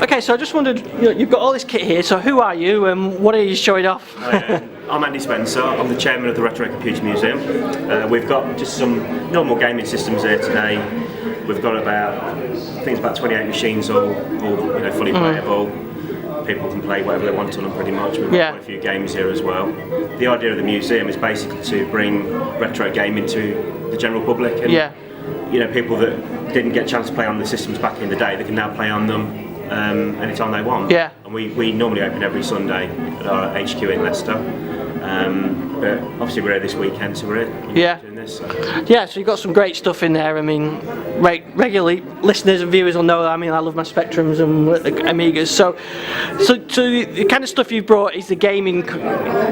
Okay, so I just wondered, you've got all this kit here, so who are you and what are you showing off? I'm Andy Spencer, I'm the chairman of the Retro Computer Museum. We've got just some normal gaming systems here today. We've got I think it's about 28 machines all fully playable. People can play whatever they want on them pretty much. We've got quite a few games here as well. The idea of the museum is basically to bring retro gaming to the general public. And, people that didn't get a chance to play on the systems back in the day, they can now play on them anytime they want. And we normally open every Sunday at our HQ in Leicester. But obviously we're here this weekend, so we're here doing this. So you've got some great stuff in there. I mean, regularly listeners and viewers will know that, I love my Spectrums and Amigas. So the kind of stuff you've brought is the gaming,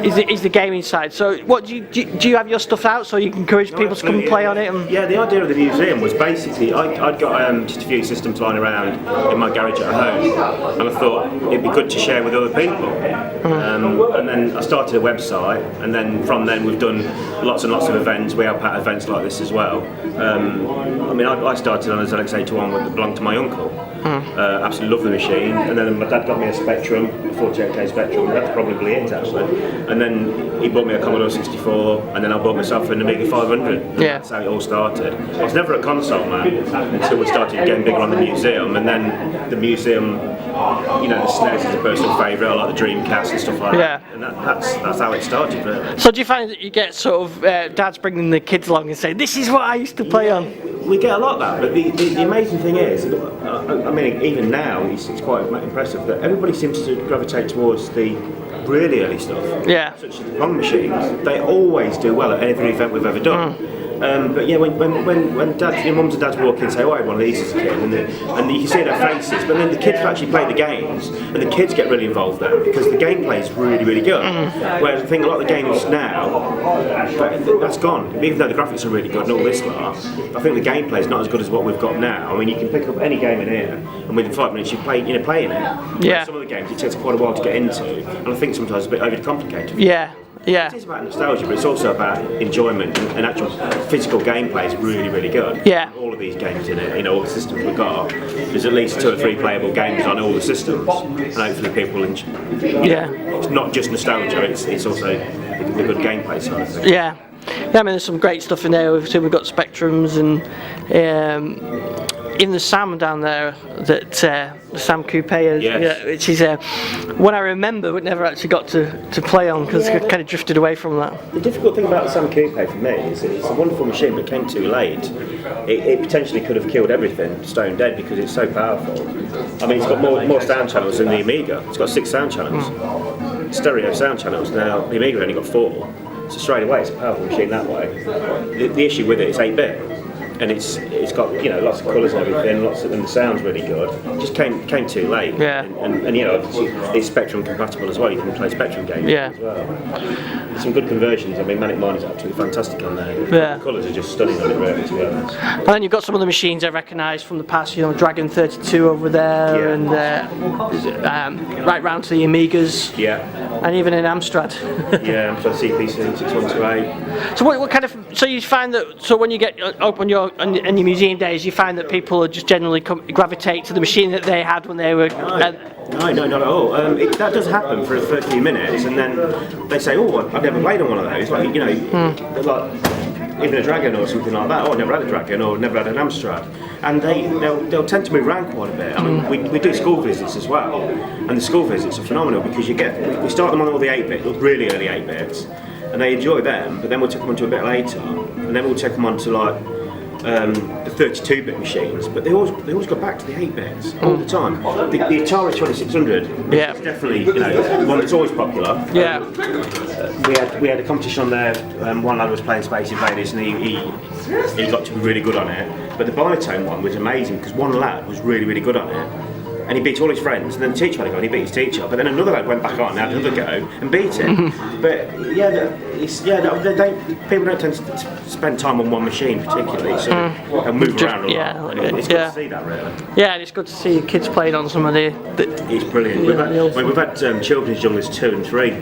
is the gaming side. So what do you have your stuff out so you can encourage people to come and play on it? The idea of the museum was basically I'd got just a few systems lying around in my garage at home, and I thought it'd be good to share with other people. And then I started a website, and then from then we've done lots and lots of events. We help out events like this as well. I started on a ZX81 that belonged to my uncle. Absolutely love the machine, and then my dad got me a Spectrum, a 48K Spectrum. That's probably it actually. And then he bought me a Commodore 64, and then I bought myself an Amiga 500. That's how it all started. I was never a console man until we started getting bigger on the museum, and then the museum, the SNES is a personal favourite. I like the Dreamcast and stuff like that. And that's how it started. Really. So do you find that you get sort of dads bringing the kids along and saying, "This is what I used to play on"? We get a lot of that, but the amazing thing is, even now it's quite impressive that everybody seems to gravitate towards the really early stuff. Such as the Pong machines. They always do well at every event we've ever done. But when your mums and dads walk in and say, "Oh, I had one of these as a kid," and you can see their faces, but then the kids actually play the games, and the kids get really involved then because the gameplay is really, really good. Whereas I think a lot of the games now, that's gone. Even though the graphics are really good and all this lot, I think the gameplay is not as good as what we've got now. I mean, you can pick up any game in here, and within 5 minutes you're playing it. Some of the games it takes quite a while to get into, and I think sometimes it's a bit overcomplicated. It is about nostalgia, but it's also about enjoyment, and actual physical gameplay is really, really good. All of these games in it, all the systems we've got, there's at least 2 or 3 playable games on all the systems, and hopefully people enjoy. It's not just nostalgia; it's also the good gameplay side of things. There's some great stuff in there. We've got Spectrums and in the Sam down there, that the Sam Coupe, which is one I remember but never actually got to play on because I kind of drifted away from that. The difficult thing about the Sam Coupe for me is it's a wonderful machine, but it came too late. It potentially could have killed everything stone dead because it's so powerful. It's got more sound channels than the Amiga. It's got 6 sound channels, stereo sound channels. Now the Amiga only got 4, so straight away it's a powerful machine that way. The issue with it is 8-bit. And it's got lots of colours and everything, and the sound's really good. It just came too late. And it's Spectrum compatible as well. You can play Spectrum games as well. There's some good conversions. Manic Mine is absolutely fantastic on there. The colours are just stunning on it, really, to be honest. And then you've got some of the machines I recognise from the past. Dragon 32 over there, and right round to the Amigas. And even in Amstrad. Amstrad CPC 6128. So what kind of? So you find that when you get open your museum days, you find that people just generally gravitate to the machine that they had when they were. No, not at all. That does happen for the first few minutes, and then they say, "Oh, I've never played on one of those." Like like even a Dragon or something like that. "Oh, I've never had a Dragon," or "Never had an Amstrad," and they'll tend to move around quite a bit. We do school visits as well, and the school visits are phenomenal because we start them on all the 8-bit, really early 8-bits, and they enjoy them. But then we'll take them onto a bit later, and then we'll take them onto the 32-bit machines, but they always go back to the 8-bits all the time. The Atari 2600 is definitely one that's always popular. We had a competition on there. One lad was playing Space Invaders, and he got to be really good on it. But the Binatone one was amazing because one lad was really, really good on it. And he beat all his friends, and then the teacher had a go and he beat his teacher. But then another lad went back on and had another go and beat him. But people don't tend to spend time on one machine particularly, so they'll move around a lot. It's good to see that, really. And it's good to see kids playing on some of the. It's brilliant. We've had children as young as 2 and 3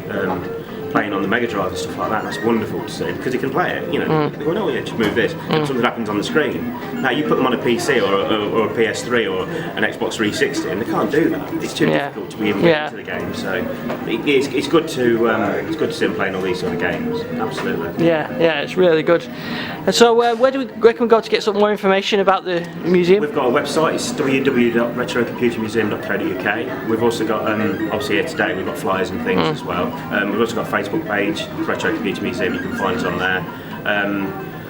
playing on the Mega Drive and stuff like that. That's wonderful to see because he can play it. You know, they go, oh yeah, just move this, and something happens on the screen. Now you put them on a PC or a PS3 or an Xbox 360, and they can't do that. It's too difficult to be able to get into the game. So it's good to see them playing all these sort of games. Absolutely. Yeah, it's really good. And so where can we go to get some more information about the museum? We've got a website. It's www.retrocomputermuseum.co.uk. We've also got obviously here today we've got flyers and things as well. We've also got a Facebook page, Retro Computer Museum. You can find us on there.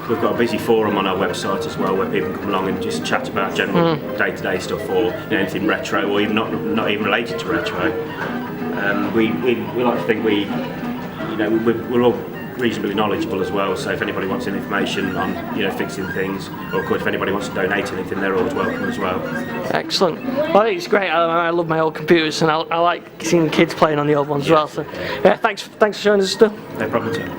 We've got a busy forum on our website as well, where people can come along and just chat about general day-to-day stuff, or anything retro, or even not even related to retro. We like to think we're all reasonably knowledgeable as well. So if anybody wants any information on fixing things, or of course if anybody wants to donate anything, they're always welcome as well. Excellent. Well, I think it's great. I love my old computers, and I like seeing kids playing on the old ones as well. So yeah, thanks for showing us stuff. No problem at all.